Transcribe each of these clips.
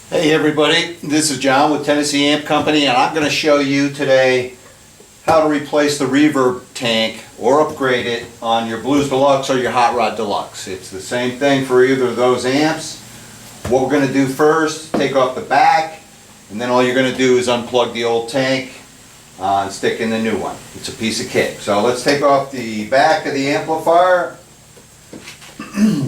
Hey everybody, this is John with Tennessee Amp Company, and I'm going to show you today how to replace the reverb tank or upgrade it on your Blues Deluxe or your Hot Rod Deluxe. It's the same thing for either of those amps. What we're going to do first, take off the back, and then all you're going to do is unplug the old tank and stick in the new one. It's a piece of cake. So let's take off the back of the amplifier.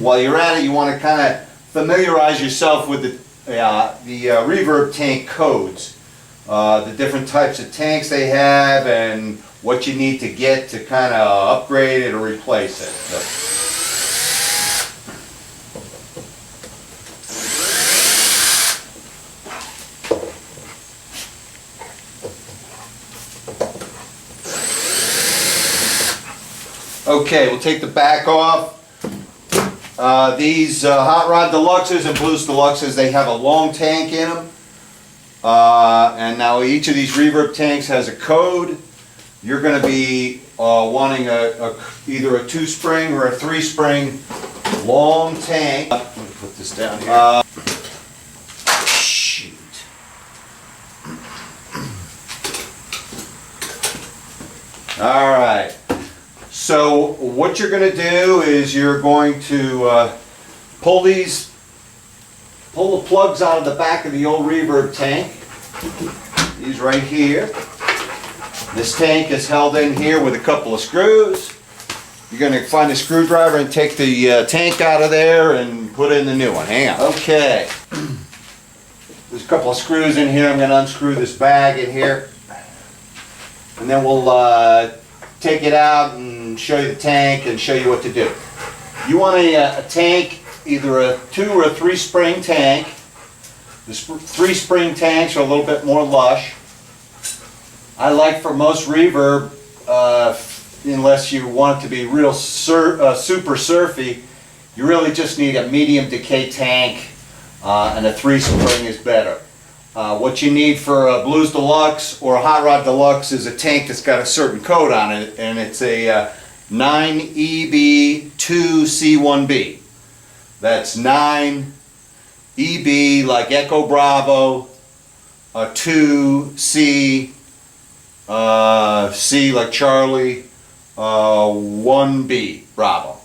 While you're at it, you want to kind of familiarize yourself with the reverb tank codes, the different types of tanks they have, and what you need to get to kind of upgrade it or replace it. Okay, we'll take the back off. These Hot Rod Deluxes and Blues Deluxes, they have a long tank in them. And now each of these reverb tanks has a code. You're going to be wanting either a 2-spring or a 3-spring long tank. Let me put this down here. Shoot. Alright. So what you're going to do is you're going to pull the plugs out of the back of the old reverb tank. These right here. This tank is held in here with a couple of screws. You're going to find a screwdriver and take the tank out of there and put in the new one. Hang on. Okay. There's a couple of screws in here. I'm going to unscrew this bag in here. And then we'll take it out and show you the tank and show you what to do. You want a tank, either a 2 or a 3-spring tank. The 3-spring tanks are a little bit more lush. I like for most reverb, unless you want it to be real super surfy, you really just need a medium decay tank, and a 3-spring is better. What you need for a Blues Deluxe or a Hot Rod Deluxe is a tank that's got a certain code on it, and it's a 9EB2C1B. That's 9EB like Echo Bravo, a 2C, C like Charlie, 1B Bravo.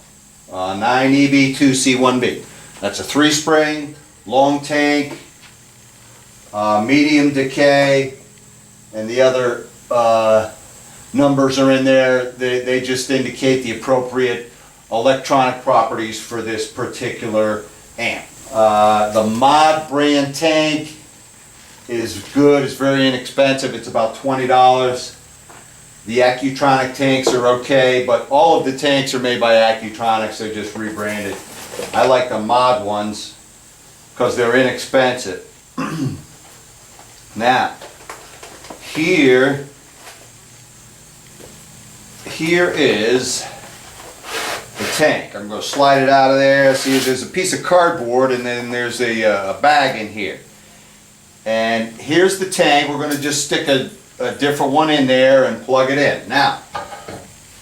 9EB2C1B. That's a 3-spring, long tank, medium decay, and the other numbers are in there. They just indicate the appropriate electronic properties for this particular amp. The Mod brand tank is good. It's very inexpensive. It's about $20. The Accutronic tanks are okay, but all of the tanks are made by Accutronics. They're just rebranded. I like the Mod ones because they're inexpensive. Now, here is the tank. I'm going to slide it out of there. See, there's a piece of cardboard, and then there's a bag in here. And here's the tank. We're going to just stick a different one in there and plug it in. Now,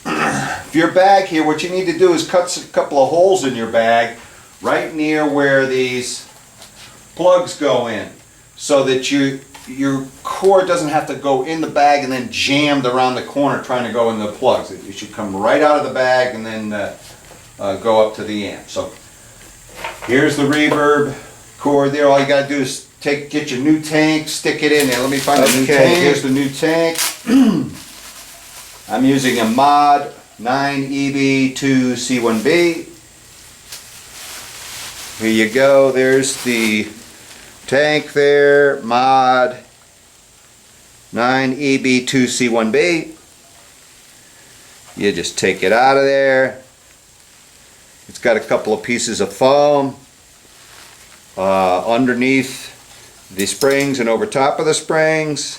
for your bag here, what you need to do is cut a couple of holes in your bag right near where these plugs go in, so that your cord doesn't have to go in the bag and then jammed around the corner trying to go in the plugs. It should come right out of the bag and then go up to the amp. So here's the reverb cord there. All you got to do is get your new tank, stick it in there. Let me find the new tank. Here's the new tank. I'm using a Mod 9EB2C1B. Here you go. There's the tank there, Mod 9EB2C1B. You just take it out of there. It's got a couple of pieces of foam underneath the springs and over top of the springs.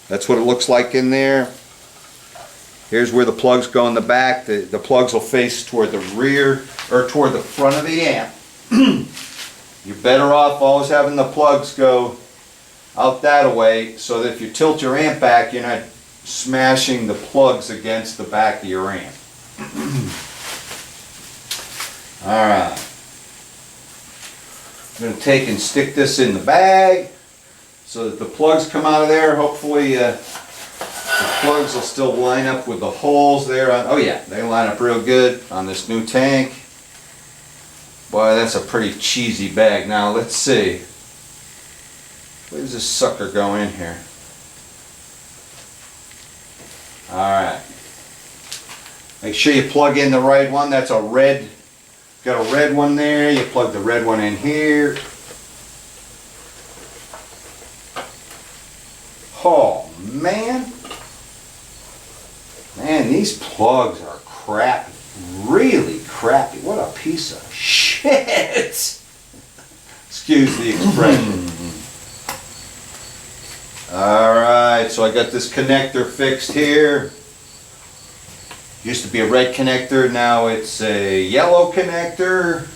That's what it looks like in there. Here's where the plugs go in the back. The plugs will face toward the rear or toward the front of the amp. You're better off always having the plugs go out that way, so that if you tilt your amp back, you're not smashing the plugs against the back of your amp. Alright. I'm going to take and stick this in the bag so that the plugs come out of there. Hopefully the plugs will still line up with the holes there. Oh yeah, they line up real good on this new tank. Boy, that's a pretty cheesy bag. Now let's see. Where does this sucker go in here? Alright. Make sure you plug in the right one. That's a red. Got a red one there. You plug the red one in here. Oh man. Man, these plugs are crappy. Really crappy. What a piece of shit. Excuse the expression. Alright, so I got this connector fixed here. Used to be a red connector, now it's a yellow connector.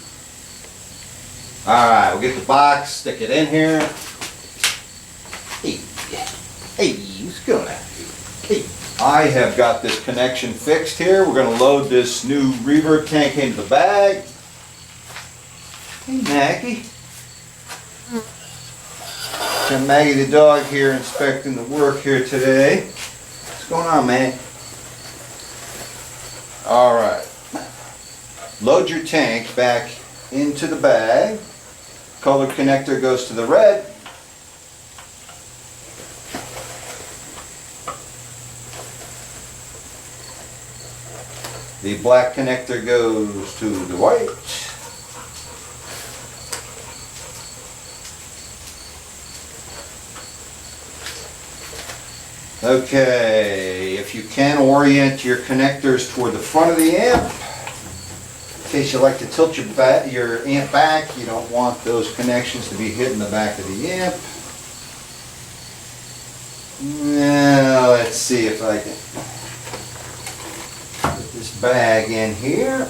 Alright, we'll get the box, stick it in here. Hey, what's going on? Hey. I have got this connection fixed here. We're going to load this new reverb tank into the bag. Hey Maggie. Got Maggie the dog here inspecting the work here today. What's going on, man? Alright. Load your tank back into the bag. Color connector goes to the red. The black connector goes to the white. Okay, if you can orient your connectors toward the front of the amp, in case you like to tilt your amp back, you don't want those connections to be hitting the back of the amp. Now, let's see if I can put this bag in here.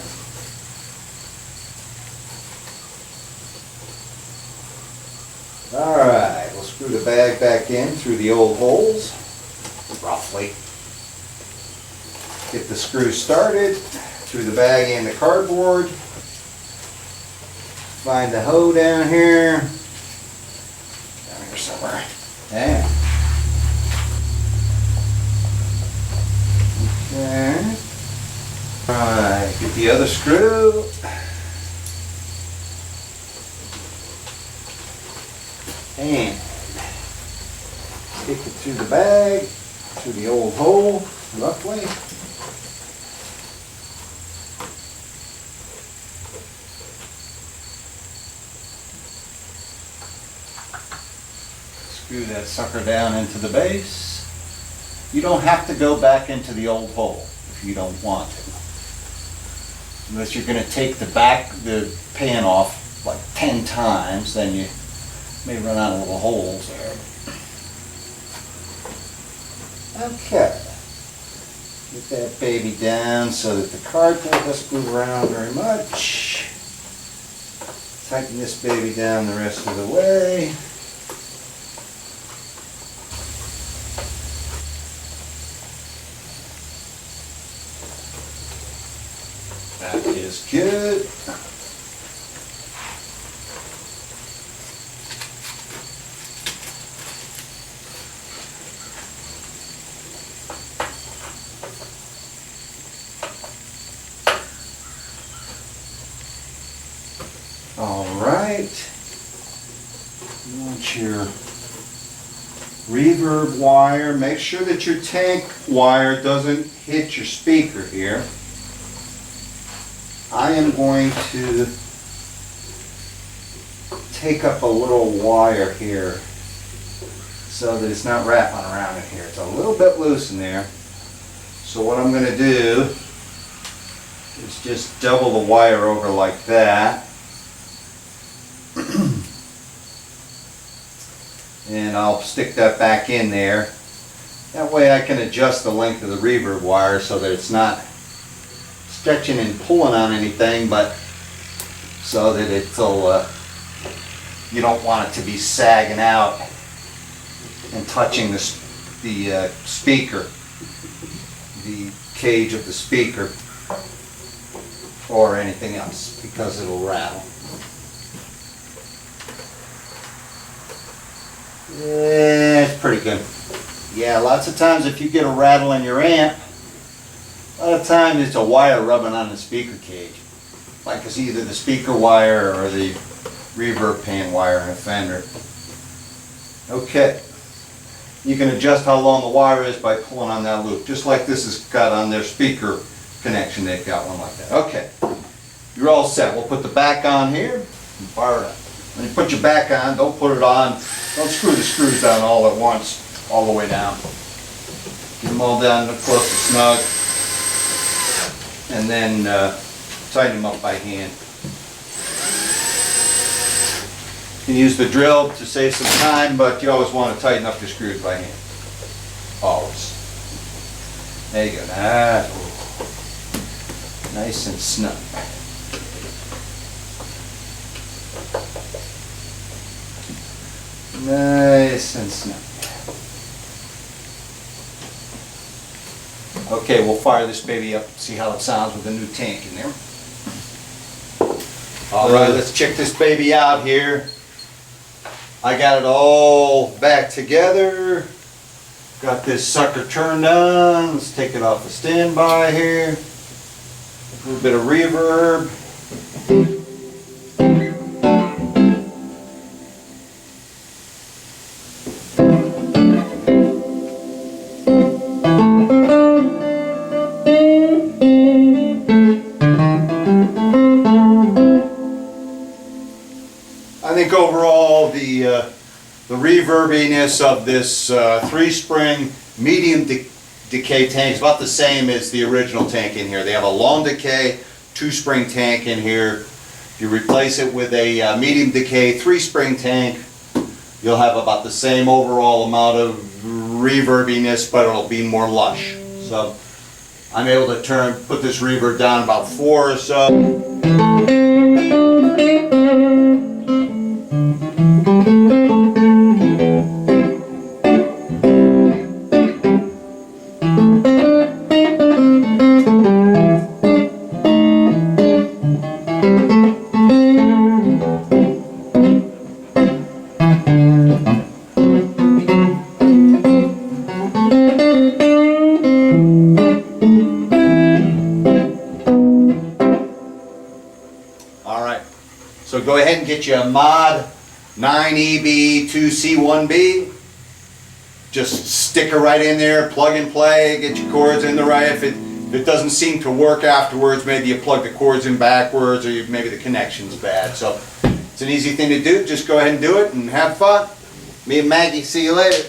Alright, we'll screw the bag back in through the old holes. Roughly. Get the screw started through the bag and the cardboard. Find the hoe down here. Down here somewhere. Yeah. Okay. Alright, get the other screw. And stick it through the bag. Through the old hole, roughly. Screw that sucker down into the base. You don't have to go back into the old hole if you don't want to. Unless you're going to take the pan off like 10 times, then you may run out of little holes there. Okay, get that baby down so that the cardboard doesn't move around very much. Tighten this baby down the rest of the way. That is good. Alright, you want your reverb wire. Make sure that your tank wire doesn't hit your speaker here. I am going to take up a little wire here so that it's not wrapping around in here. It's a little bit loose in there. So what I'm going to do is just double the wire over like that. And I'll stick that back in there. That way I can adjust the length of the reverb wire so that it's not stretching and pulling on anything, but so that it'll, you don't want it to be sagging out and touching the speaker, the cage of the speaker, or anything else, because it'll rattle. It's pretty good. Yeah, lots of times if you get a rattle in your amp, a lot of times it's a wire rubbing on the speaker cage. Like it's either the speaker wire or the reverb pan wire in a Fender. Okay. You can adjust how long the wire is by pulling on that loop. Just like this has got on their speaker connection, they've got one like that. Okay. You're all set. We'll put the back on here and fire it up. When you put your back on, don't put it on. Don't screw the screws down all at once, all the way down. Get them all down close to snug. And then tighten them up by hand. You can use the drill to save some time, but you always want to tighten up your screws by hand. Always. There you go. Nice and snug. Nice and snug. Okay, we'll fire this baby up, see how it sounds with the new tank in there. Alright, let's check this baby out here. I got it all back together. Got this sucker turned on. Let's take it off the standby here. A little bit of reverb. I think overall the reverbiness of this 3-spring medium decay tank is about the same as the original tank in here. They have a long decay 2-spring tank in here. If you replace it with a medium decay 3-spring tank, you'll have about the same overall amount of reverbiness, but it'll be more lush. So I'm able to put this reverb down about 4 or so. Alright, so go ahead and get you a mod 9EB2C1B. Just stick it right in there, plug and play, get your cords in the right. If it doesn't seem to work afterwards, maybe you plug the cords in backwards, or maybe the connection's bad. So it's an easy thing to do. Just go ahead and do it and have fun. Me and Maggie, see you later.